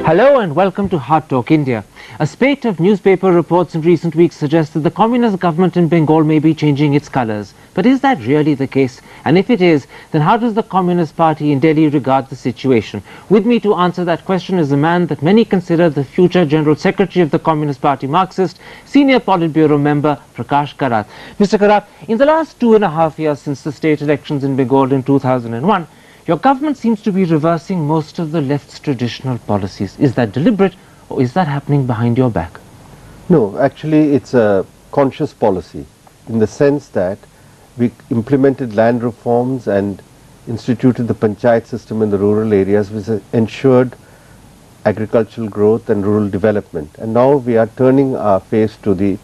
Hello and welcome to Hard Talk India. A spate of newspaper reports in recent weeks suggests that the communist government in Bengal may be changing its colours. But is that really the case? And if it is, then how does the Communist Party in Delhi regard the situation? With me to answer that question is a man that many consider the future General Secretary of the Communist Party Marxist, Senior Politburo member Prakash Karat. Mr. Karat, in the last 2.5 years since the state elections in Bengal in 2001, your government seems to be reversing most of the left's traditional policies. Is that deliberate or is that happening behind your back? No, actually it's a conscious policy in the sense that we implemented land reforms and instituted the panchayat system in the rural areas which ensured agricultural growth and rural development. And now we are turning our face to the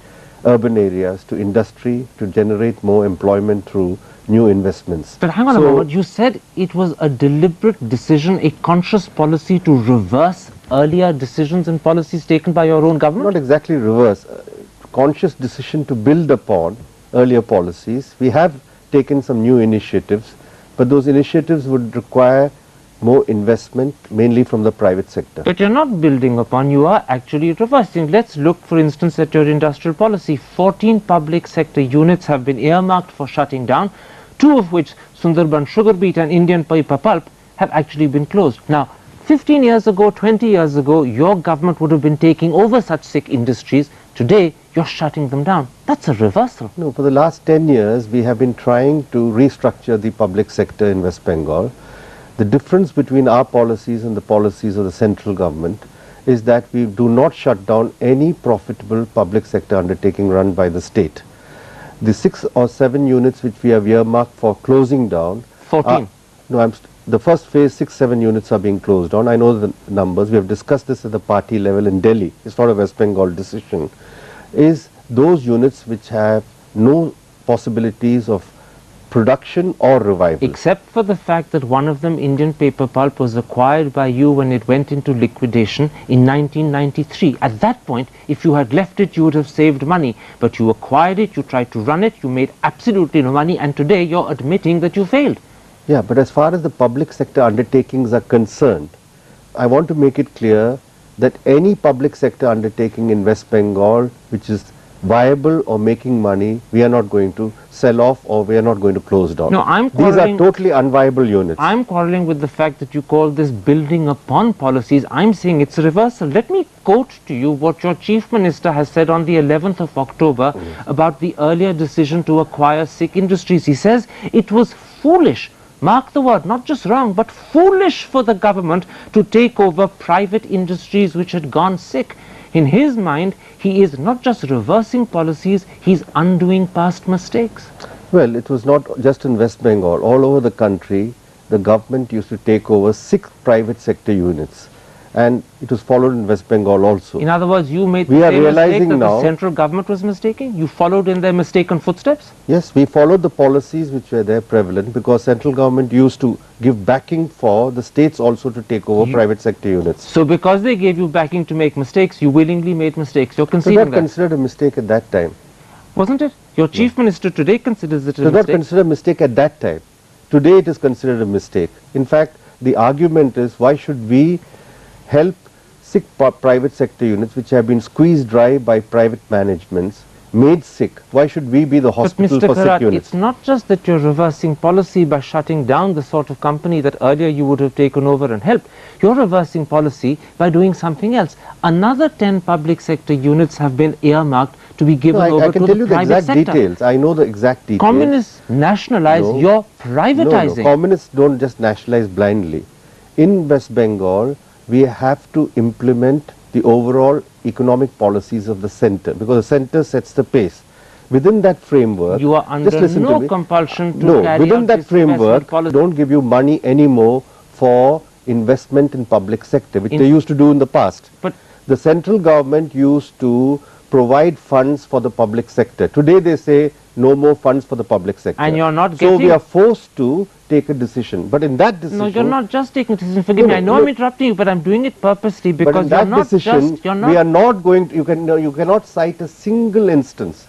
urban areas, to industry, to generate more employment through new investments. But hang on a moment, you said it was a deliberate decision, a conscious policy to reverse earlier decisions and policies taken by your own government? Not exactly reverse, conscious decision to build upon earlier policies. We have taken some new initiatives, but those initiatives would require more investment, mainly from the private sector. But you're not building upon, you are actually reversing. Let's look, for instance, at your industrial policy. 14 public sector units have been earmarked for shutting down, 2 of which, Sundarban Sugar Beet and Indian Paper Pulp, have actually been closed. Now, 15 years ago, 20 years ago, your government would have been taking over such sick industries. Today, you're shutting them down. That's a reversal. No, for the last 10 years, we have been trying to restructure the public sector in West Bengal. The difference between our policies and the policies of the central government is that we do not shut down any profitable public sector undertaking run by the state. The 6 or 7 units which we have earmarked for closing down... 14. The first phase, 6-7 units are being closed down. I know the numbers. We have discussed this at the party level in Delhi. It's not a West Bengal decision. Is those units which have no possibilities of production or revival. Except for the fact that one of them, Indian Paper Pulp, was acquired by you when it went into liquidation in 1993. At that point, if you had left it, you would have saved money. But you acquired it, you tried to run it, you made absolutely no money, and today you're admitting that you failed. Yeah, but as far as the public sector undertakings are concerned, I want to make it clear that any public sector undertaking in West Bengal which is viable or making money, we are not going to sell off or we are not going to close down. No, these are totally unviable units. I'm quarreling with the fact that you call this building upon policies. I'm saying it's a reversal. Let me quote to you what your chief minister has said on the 11th of October about the earlier decision to acquire sick industries. He says it was foolish, mark the word, not just wrong, but foolish for the government to take over private industries which had gone sick. In his mind, he is not just reversing policies, he's undoing past mistakes. Well, it was not just in West Bengal. All over the country, the government used to take over 6 private sector units. And it was followed in West Bengal also. In other words, you made the same mistake that the central government was mistaking? You followed in their mistaken footsteps? Yes, we followed the policies which were there prevalent because central government used to give backing for the states also to take over private sector units. So because they gave you backing to make mistakes, you willingly made mistakes. You're conceding that? So that considered a mistake at that time. Wasn't it? Your chief minister today considers it a mistake. So that considered a mistake at that time. Today it is considered a mistake. In fact, the argument is why should we help sick private sector units which have been squeezed dry by private managements, made sick. Why should we be the hospital for sick units? It's not just that you're reversing policy by shutting down the sort of company that earlier you would have taken over and helped. You're reversing policy by doing something else. Another 10 public sector units have been earmarked to be given over to the private sector. I can tell you the exact details. I know the exact details. Communists nationalize, you're privatizing. No, communists don't just nationalize blindly. In West Bengal, we have to implement the overall economic policies of the center because the center sets the pace. Within that framework, you are under no compulsion to carry within out that framework, don't give you money anymore for investment in public sector, which they used to do in the past. But the central government used to provide funds for the public sector. Today they say no more funds for the public sector. And you're not getting... So we are forced to take a decision. But in that decision... No, you're not just taking a decision. Forgive me, I know I'm interrupting you, but I'm doing it purposely because you're not we are not going to... You cannot cite a single instance.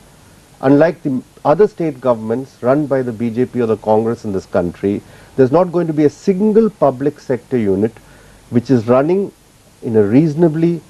Unlike the other state governments run by the BJP or the Congress in this country, there's not going to be a single public sector unit which is running in a reasonably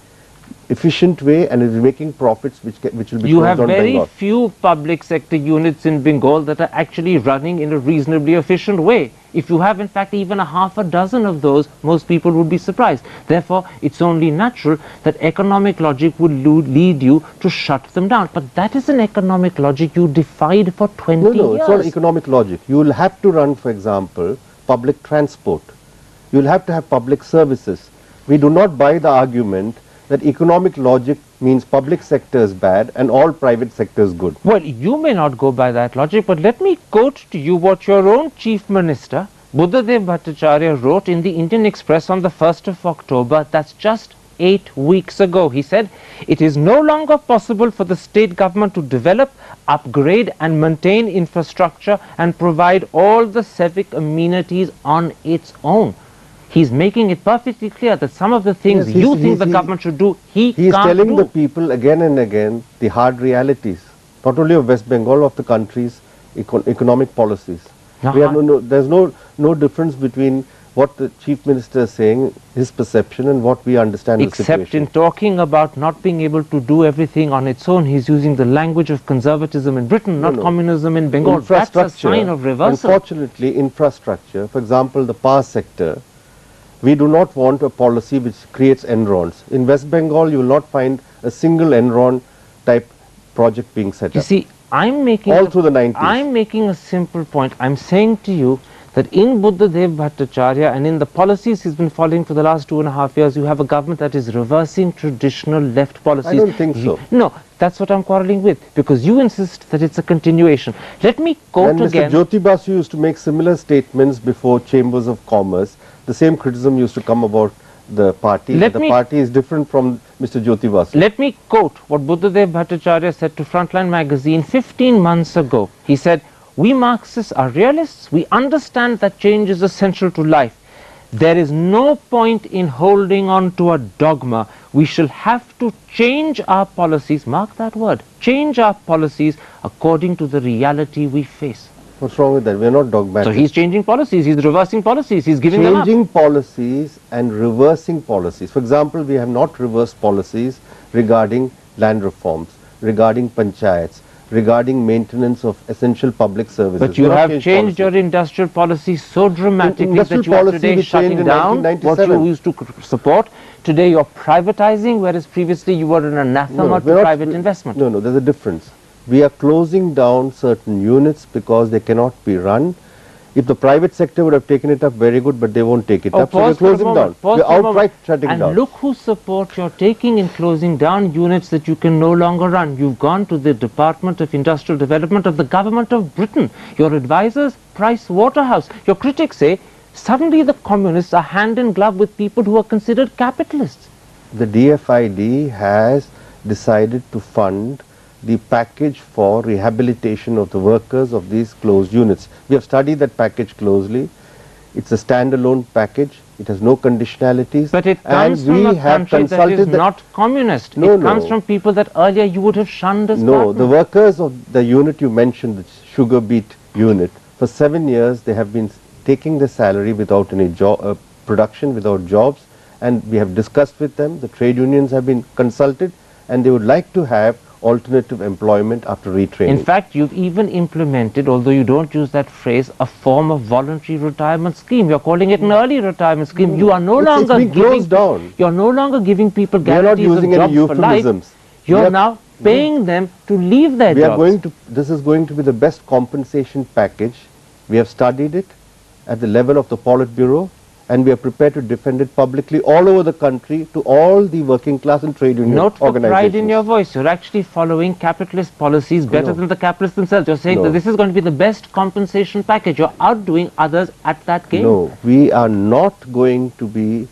efficient way and is making profits which will be You closed have on very Bengal. few public sector units in Bengal that are actually running in a reasonably efficient way. If you have in fact even a half a dozen of those, most people would be surprised. Therefore, it's only natural that economic logic would lead you to shut them down. But that is an economic logic you defied for 20 No, years. it's not economic logic. You will have to run, for example, public transport. You will have to have public services. We do not buy the argument that economic logic means public sector is bad and all private sector is good. Well, you may not go by that logic, but let me quote to you what your own Chief Minister, Buddhadev Bhattacharya, wrote in the Indian Express on the 1st of October. That's just 8 weeks ago. He said, "It is no longer possible for the state government to develop, upgrade and maintain infrastructure and provide all the civic amenities on its own." He's making it perfectly clear that some of the things Yes, you think the government should do, he is can't telling do. the people again and again the hard realities, not only of West Bengal, of the country's economic policies. Now, We have there's no difference between what the Chief Minister is saying, his perception, and what we understand the Except situation. in talking about not being able to do everything on its own, he's using the language of conservatism in Britain, not communism in Bengal. That's a sign of reversal. Unfortunately, infrastructure, for example, the power sector, we do not want a policy which creates Enrons. In West Bengal, you will not find a single Enron type project being set You up. see, I'm making All through the 90s. I'm making a simple point. I'm saying to you that in Buddhadev Bhattacharya and in the policies he's been following for the last 2.5 years, you have a government that is reversing traditional left policies. I don't think so. No, that's what I'm quarreling with, because you insist that it's a continuation. Let me quote And Mr. again. Jyoti Basu used to make similar statements before chambers of commerce. The same criticism used to come about the party. Let The me- party is different from Mr. Jyoti Basu. Let me quote what Buddhadev Bhattacharya said to Frontline magazine 15 months ago. He said, "We Marxists are realists. We understand that change is essential to life. There is no point in holding on to a dogma. We shall have to change our policies," mark that word, change our policies according to the reality we face. What's wrong with that? We are not dogmatic. So he's changing policies, he's reversing policies, he's giving them up. Changing policies and reversing policies. For example, we have not reversed policies regarding land reforms, regarding panchayats, regarding maintenance of essential public services. But you We have not have changed your industrial policy so dramatically Industrial that you are policy today we changed shutting in down what 1997. you used to support. Today you're privatizing, whereas previously you were an anathema to we're not- private investment. No, there's a difference. We are closing down certain units because they cannot be run. If the private sector would have taken it up, very good, but they won't take it up, so we're Pause for a closing moment, down. pause We're for a moment. outright shutting and down. look whose support you're taking in closing down units that you can no longer run. You've gone to the Department of Industrial Development of the Government of Britain. Your advisors, Price Waterhouse. Your critics say, suddenly the communists are hand in glove with people who are considered capitalists. The DFID has decided to fund the package for rehabilitation of the workers of these closed units. We have studied that package closely. It's a standalone package. It has no conditionalities. But it and comes from we a have country that consulted is the- not communist. No, It comes no. from people that earlier you would have shunned as No, partners. the workers of the unit you mentioned, the sugar beet unit, for 7 years they have been taking their salary without any job, production, without jobs, and we have discussed with them. The trade unions have been consulted, and they would like to have alternative employment after retraining. In fact, you've even implemented, although you don't use that phrase, a form of voluntary retirement scheme. You're calling it an early retirement scheme. You are no It's longer been closed down. You're no longer giving people We are not guarantees of using any jobs for life. euphemisms. You're We are- now paying them to leave their We are jobs. going to, this is going to be the best compensation package. We have studied it at the level of the Politburo, and we are prepared to defend it publicly all over the country to all the working class and trade union Note the organizations. pride in your voice. You're actually following capitalist policies better No. than the capitalists themselves. You're saying No. that this is going to be the best compensation package. You're outdoing others at that game. No, we are not going to be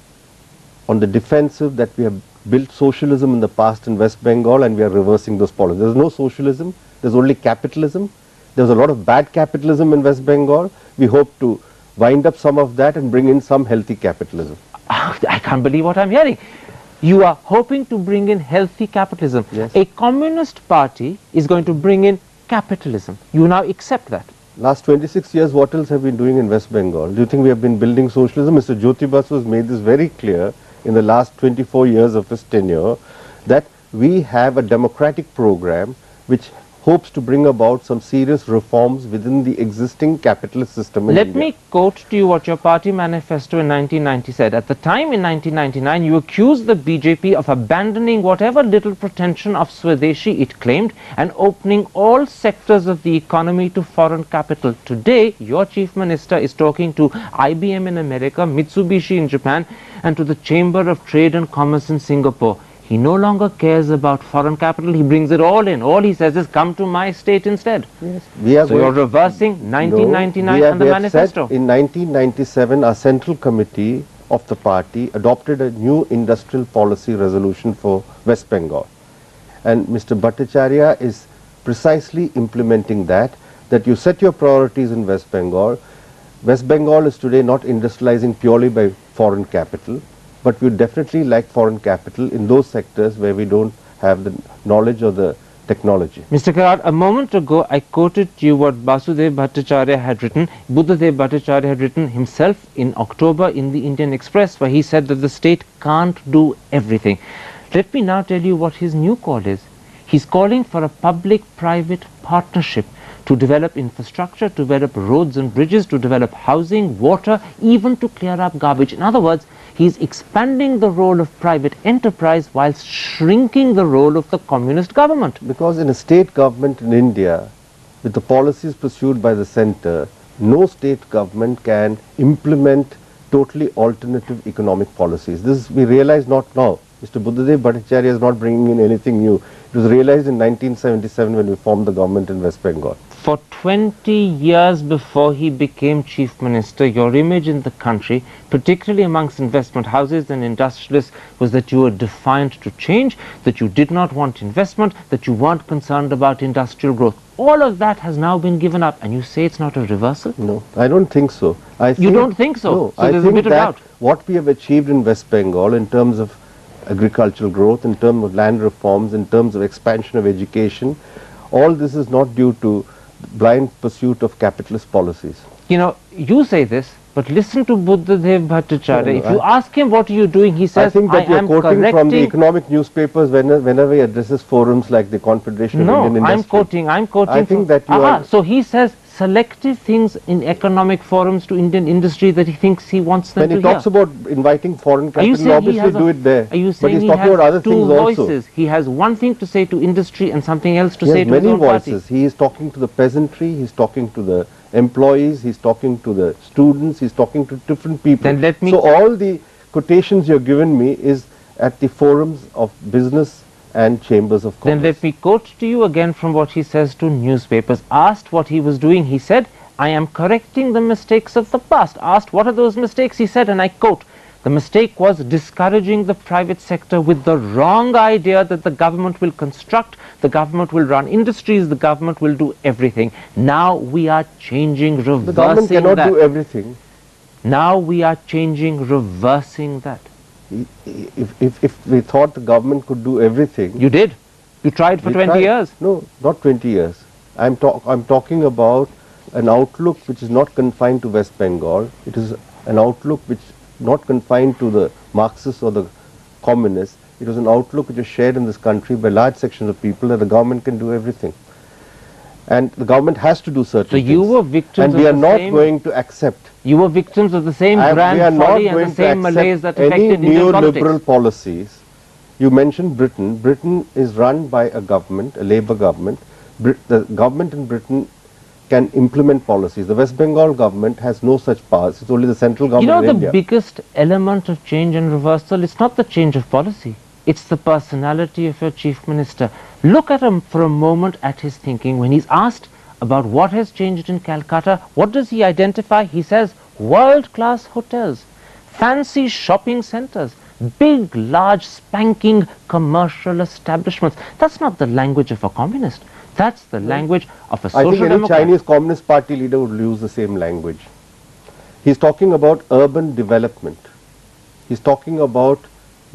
on the defensive that we have built socialism in the past in West Bengal and we are reversing those policies. There's no socialism, there's only capitalism. There's a lot of bad capitalism in West Bengal. We hope to wind up some of that and bring in some healthy capitalism. I can't believe what I'm hearing. You are hoping to bring in healthy capitalism. Yes. A communist party is going to bring in capitalism. You now accept that. Last 26 years, what else have we been doing in West Bengal? Do you think we have been building socialism? Mr. Jyoti Basu has made this very clear in the last 24 years of his tenure, that we have a democratic program which hopes to bring about some serious reforms within the existing capitalist system in Let India. me quote to you what your party manifesto in 1990 said. At the time in 1999, you accused the BJP of abandoning whatever little pretension of Swadeshi it claimed and opening all sectors of the economy to foreign capital. Today, your chief minister is talking to IBM in America, Mitsubishi in Japan, and to the Chamber of Trade and Commerce in Singapore. He no longer cares about foreign capital, he brings it all in. All he says is, come to my state instead. Yes. We are So you're reversing 1999 No, and the we have manifesto. said in 1997, our central committee of the party adopted a new industrial policy resolution for West Bengal. And Mr. Bhattacharya is precisely implementing that you set your priorities in West Bengal. West Bengal is today not industrializing purely by foreign capital, but we definitely lack foreign capital in those sectors where we don't have the knowledge or the technology. Mr. Karat, a moment ago I quoted to you what Basudev Bhattacharya had written, Buddhadev Bhattacharya had written himself in October in the Indian Express, where he said that the state can't do everything. Let me now tell you what his new call is. He's calling for a public-private partnership to develop infrastructure, to develop roads and bridges, to develop housing, water, even to clear up garbage. In other words, he's expanding the role of private enterprise whilst shrinking the role of the communist government. Because in a state government in India, with the policies pursued by the centre, no state government can implement totally alternative economic policies. This we realize not now. Mr. Buddhadev Bhattacharya is not bringing in anything new. It was realized in 1977 when we formed the government in West Bengal. For 20 years before he became chief minister, your image in the country, particularly amongst investment houses and industrialists, was that you were defiant to change, that you did not want investment, that you weren't concerned about industrial growth. All of that has now been given up, and you say it's not a reversal? No, I don't think so. You don't think so? No, So I there's a think bit of that doubt. what we have achieved in West Bengal in terms of agricultural growth, in terms of land reforms, in terms of expansion of education, all this is not due to blind pursuit of capitalist policies. You know, you say this, but listen to Buddhadev Bhattacharya. No, If you ask him what are you doing, he says, I think that I you are am quoting from the correcting. economic newspapers whenever he addresses forums like the Confederation No, of Indian I'm Industry. quoting. I think that you are... So he says selective things in economic forums to Indian industry that he thinks he wants them When to he hear. talks about inviting foreign Are you capital, saying he obviously has do it there. Are you But saying he's he talking has about other two things voices? also. He has one thing to say to industry and something else to He say has to his many own party. voices. He is talking to the peasantry, he's talking to the employees, he's talking to the students, he's talking to different people. Then let me- So all the quotations you've given me is at the forums of business and chambers of commerce. Then let me quote to you again from what he says to newspapers. Asked what he was doing, he said, I am correcting the mistakes of the past. Asked what are those mistakes, he said, and I quote, the mistake was discouraging the private sector with the wrong idea that the government will construct, the government will run industries, the government will do everything. Now we are changing, reversing The government cannot that. do everything. Now we are changing, reversing that. If we thought the government could do everything... You did. You tried for we 20 tried. years. No, not 20 years. I'm talking about an outlook which is not confined to West Bengal. It is an outlook which is not confined to the Marxists or the communists. It was an outlook which is shared in this country by large sections of people that the government can do everything. And the government has to do certain So things. you were victims and of we are the not same- going to accept. You were victims of the same We grand are not folly and going the to same malaise that accept any affected Indian neoliberal politics. policies. You mentioned Britain. Britain is run by a government, a Labour government. The government in Britain can implement policies. The West Bengal government has no such powers. It's only the central You government know, in the India. biggest element of change and reversal, it's not the change of policy. It's the personality of your chief minister. Look at him for a moment at his thinking. When he's asked about what has changed in Calcutta, what does he identify? He says world-class hotels, fancy shopping centers, big, large, spanking commercial establishments. That's not the language of a communist. That's the language of a I think social any democrat. Chinese Communist Party leader would use the same language. He's talking about urban development. He's talking about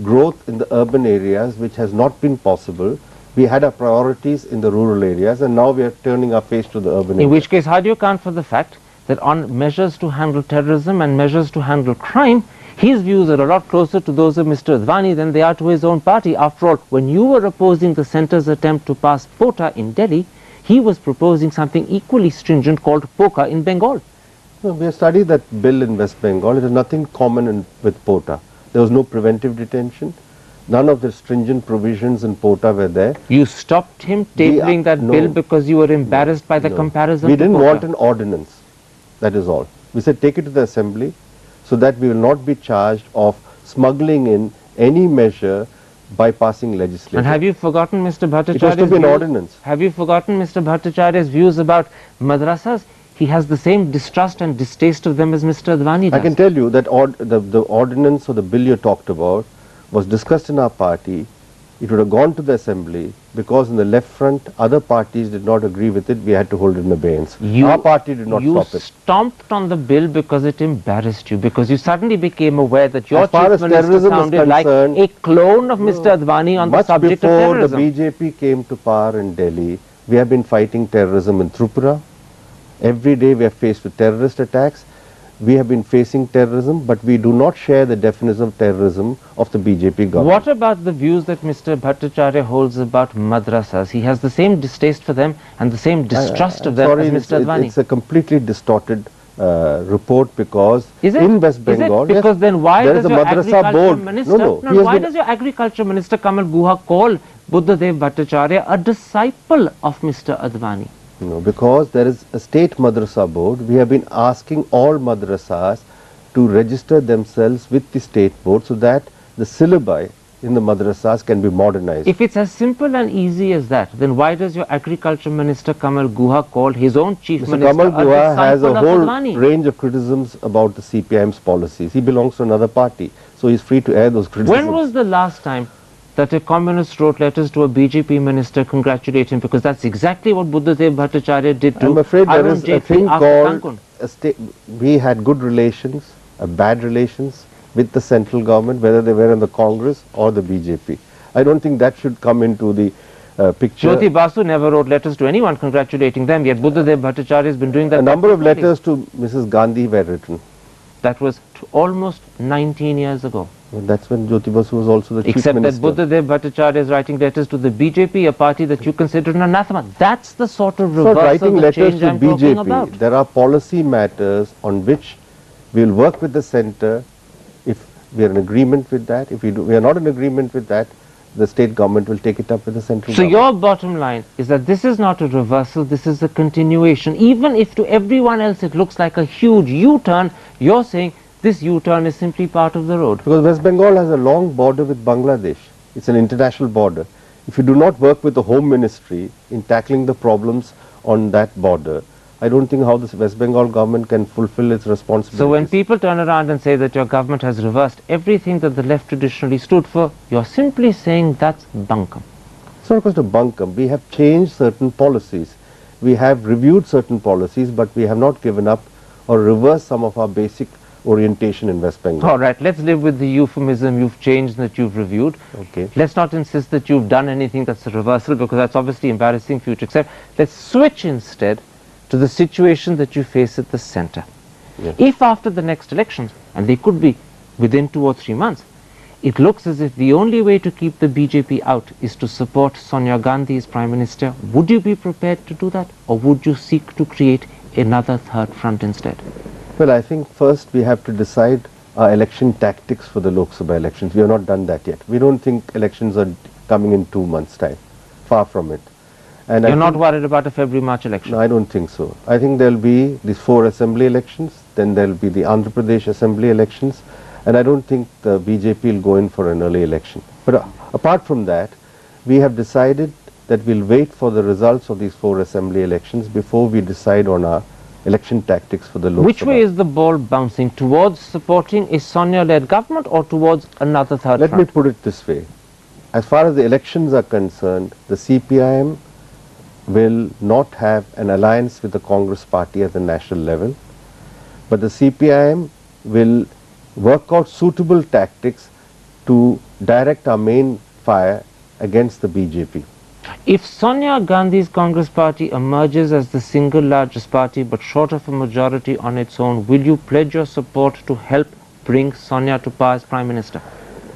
growth in the urban areas which has not been possible. We had our priorities in the rural areas and now we are turning our face to the urban In areas. which case, how do you account for the fact that on measures to handle terrorism and measures to handle crime, His views are a lot closer to those of Mr. Advani than they are to his own party. After all, when you were opposing the centre's attempt to pass POTA in Delhi, he was proposing something equally stringent called POCA in Bengal. No, we have studied that bill in West Bengal. It has nothing common with POTA. There was no preventive detention. None of the stringent provisions in POTA were there. You stopped him tabling that bill because you were embarrassed by the comparison We to didn't POTA. want an ordinance. That is all. We said take it to the assembly so that we will not be charged of smuggling in any measure by passing legislation. And have you forgotten Mr. Bhattacharya's It has to be an views? ordinance. Have you forgotten Mr. Bhattacharya's views about madrasas? He has the same distrust and distaste of them as Mr. Advani does. I can tell you that the ordinance or the bill you talked about was discussed in our party. It would have gone to the assembly because in the left front other parties did not agree with it. We had to hold it in abeyance. Our party did not stop You it. stomped on the bill because it embarrassed you, because you suddenly became aware that your As far chief as minister terrorism is sounded like concerned, a clone of Mr. Advani on the Much subject of before terrorism. the BJP came to power in Delhi, we have been fighting terrorism in Tripura. Every day we are faced with terrorist attacks. We have been facing terrorism, but we do not share the definition of terrorism of the BJP government. What about the views that Mr. Bhattacharya holds about madrasas? He has the same distaste for them and the same distrust of them Sorry, as Mr. Advani. it's a completely distorted report because Is it? in West Is it? Bengal, Because yes, then why there does is a your madrasa agriculture board. minister, he has why been- does your agriculture minister Kamal Guha call Buddhadev Bhattacharya a disciple of Mr. Advani? No, because there is a state madrasa board. We have been asking all madrasas to register themselves with the state board so that the syllabi in the madrasas can be modernized. If it's as simple and easy as that, then why does your agriculture minister Kamal Guha call his own chief Mr. minister Kamal a Guha has a disciple of whole Advani? range of criticisms about the CPIM's policies. He belongs to another party, so he's free to air those criticisms. When was the last time that a communist wrote letters to a BJP minister congratulating him? Because that's exactly what Buddhadev Bhattacharya did to I'm afraid there Arun is a Jaitley thing after called Cancun. we had good relations, bad relations with the central government, whether they were in the Congress or the BJP. I don't think that should come into the picture. Jyoti Basu never wrote letters to anyone congratulating them, yet Buddhadev Bhattacharya has been doing that. A number of frequently. letters to Mrs. Gandhi were written. That was almost 19 years ago. Well, that's when Jyoti Basu was also the chief Except that minister. Buddhadev Bhattacharya is writing letters to the BJP, a party that you consider an anathema. That's the sort of So reversal writing of letters change to I'm talking BJP, about. there are policy matters on which we will work with the centre if we are in agreement with that. If we are not in agreement with that, the state government will take it up with the central So government. your bottom line is that this is not a reversal, this is a continuation. Even if to everyone else it looks like a huge U-turn, you're saying this U-turn is simply part of the road. Because West Bengal has a long border with Bangladesh. It's an international border. If you do not work with the Home Ministry in tackling the problems on that border, I don't think how the West Bengal government can fulfill its responsibilities. So when people turn around and say that your government has reversed everything that the left traditionally stood for, you're simply saying that's bunkum. It's not a question of bunkum. We have changed certain policies. We have reviewed certain policies, but we have not given up or reversed some of our basic orientation in West Bengal. All right, let's live with the euphemism you've changed and that you've reviewed. Okay. Let's not insist that you've done anything that's a reversal, because that's obviously embarrassing for you to accept. Let's switch instead to the situation that you face at the centre. Yes. If after the next elections, and they could be within 2 or 3 months, it looks as if the only way to keep the BJP out is to support Sonia Gandhi as Prime Minister, would you be prepared to do that, or would you seek to create another third front instead? Well, I think first we have to decide our election tactics for the Lok Sabha elections. We have not done that yet. We don't think elections are coming in 2 months' time. Far from it. And You're not worried about a February-March election? No, I don't think so. I think there will be these 4 assembly elections, then there will be the Andhra Pradesh assembly elections, and I don't think the BJP will go in for an early election. But apart from that, we have decided that we'll wait for the results of these 4 assembly elections before we decide on our election tactics for the Lok Sabha. Which way is the ball bouncing? Towards supporting a Sonia-led government or towards another third Let front? me put it this way. As far as the elections are concerned, the CPIM will not have an alliance with the Congress party at the national level, but the CPIM will work out suitable tactics to direct our main fire against the BJP. If Sonia Gandhi's Congress party emerges as the single largest party but short of a majority on its own, will you pledge your support to help bring Sonia to power as Prime Minister?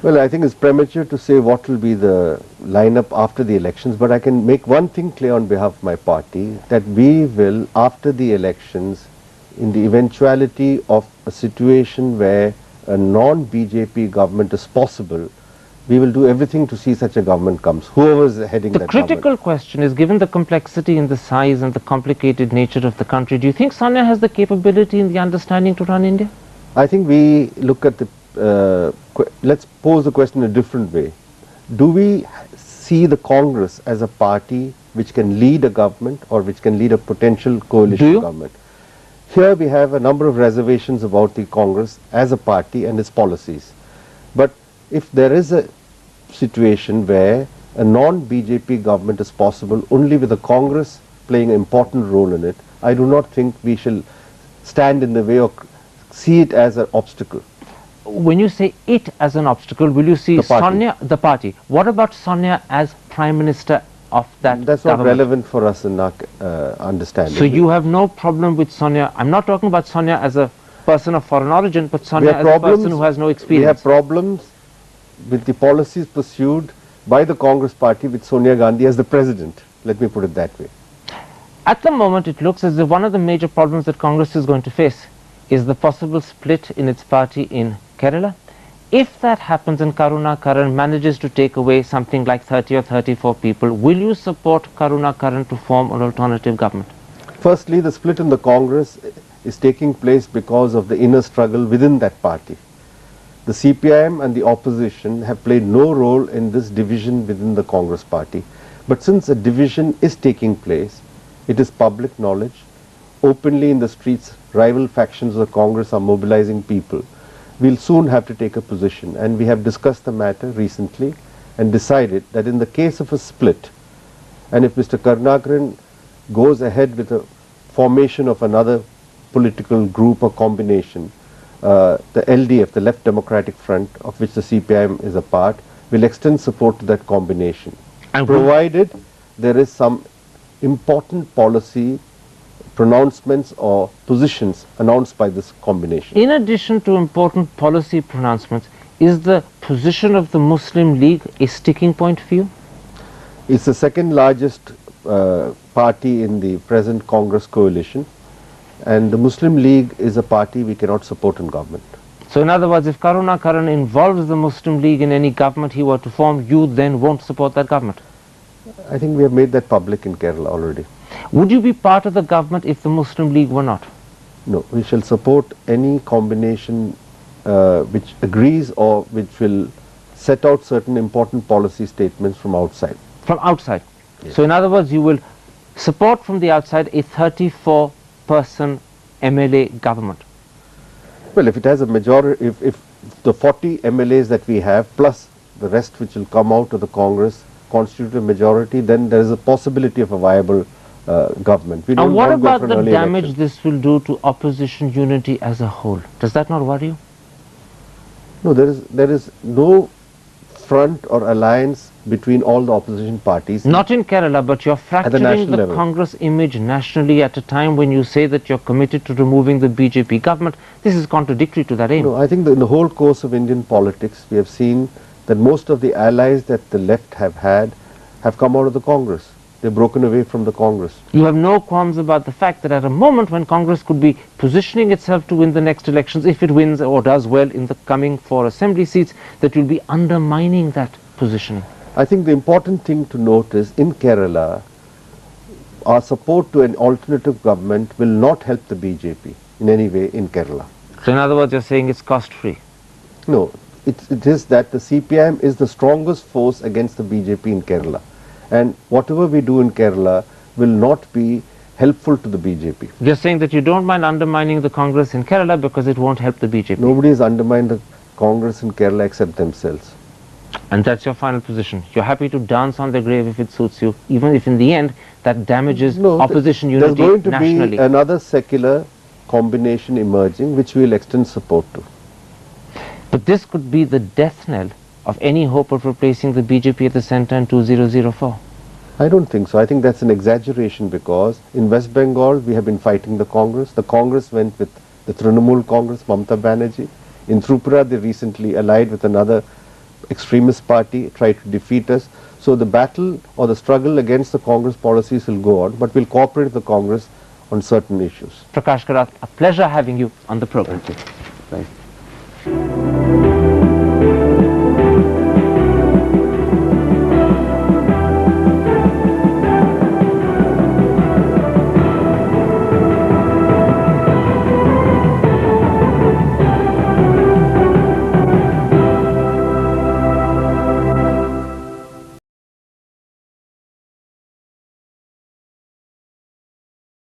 Well, I think it's premature to say what will be the lineup after the elections, but I can make one thing clear on behalf of my party, that we will, after the elections, in the eventuality of a situation where a non-BJP government is possible, we will do everything to see such a government comes, whoever is heading that government. The critical question is, given the complexity and the size and the complicated nature of the country, do you think Sonia has the capability and the understanding to run India? I think we look at the, let's pose the question in a different way. Do we see the Congress as a party which can lead a government or which can lead a potential coalition government? Here we have a number of reservations about the Congress as a party and its policies. But if there is a situation where a non-BJP government is possible only with the Congress playing an important role in it, I do not think we shall stand in the way or see it as an obstacle. When you say it as an obstacle, will you see Sonia, the party? What about Sonia as Prime Minister of that That's government? not relevant for us in our understanding. So you have no problem with Sonia. I'm not talking about Sonia as a person of foreign origin, but Sonia as a person who has no experience. We have problems with the policies pursued by the Congress party with Sonia Gandhi as the president. Let me put it that way. At the moment, it looks as if one of the major problems that Congress is going to face is the possible split in its party in Kerala. If that happens and Karuna Karan manages to take away something like 30 or 34 people, will you support Karuna Karan to form an alternative government? Firstly, the split in the Congress is taking place because of the inner struggle within that party. The CPIM and the opposition have played no role in this division within the Congress party. But since a division is taking place, it is public knowledge. Openly in the streets, rival factions of the Congress are mobilizing people. We'll soon have to take a position, and we have discussed the matter recently and decided that in the case of a split, and if Mr. Karunakaran goes ahead with a formation of another political group or combination, the LDF, the Left Democratic Front, of which the CPIM is a part, will extend support to that combination, and provided there is some important policy pronouncements or positions announced by this combination. In addition to important policy pronouncements, is the position of the Muslim League a sticking point for you? It's the second largest party in the present Congress coalition, and the Muslim League is a party we cannot support in government. So in other words, if Karuna Karan involves the Muslim League in any government he were to form, you then won't support that government? I think we have made that public in Kerala already. Would you be part of the government if the Muslim League were not? No, we shall support any combination which agrees or which will set out certain important policy statements from outside. From outside? Yes. So in other words, you will support from the outside a 34-person MLA government? Well, if it has a majority, if the 40 MLAs that we have plus the rest which will come out of the Congress constitute a majority, then there is a possibility of a viable government. We and what about the damage this will do to opposition unity as a whole? Does that not worry you? No, there is no front or alliance between all the opposition parties. Not in Kerala, but you're fracturing the level. Congress image nationally at a time when you say that you're committed to removing the BJP government. This is contradictory to that aim. No, I think that in the whole course of Indian politics, we have seen that most of the allies that the left have had have come out of the Congress. They've broken away from the Congress. You have no qualms about the fact that at a moment when Congress could be positioning itself to win the next elections, if it wins or does well in the coming 4 assembly seats, that will be undermining that positioning. I think the important thing to note is in Kerala, our support to an alternative government will not help the BJP in any way in Kerala. So in other words, you're saying it's cost-free? No, it is that the CPIM is the strongest force against the BJP in Kerala. And whatever we do in Kerala will not be helpful to the BJP. You're saying that you don't mind undermining the Congress in Kerala because it won't help the BJP? Nobody has undermined the Congress in Kerala except themselves. And that's your final position? You're happy to dance on their grave if it suits you, even if in the end that damages opposition unity nationally? There's going to be another secular combination emerging which we will extend support to. But this could be the death knell of any hope of replacing the BJP at the centre in 2004? I don't think so. I think that's an exaggeration because in West Bengal we have been fighting the Congress. The Congress went with the Trinamool Congress, Mamata Banerjee. In Tripura, they recently allied with another extremist party, tried to defeat us. So the battle or the struggle against the Congress policies will go on, but we'll cooperate with the Congress on certain issues. Prakash Karat, a pleasure having you on the program. Thank you. Thank you.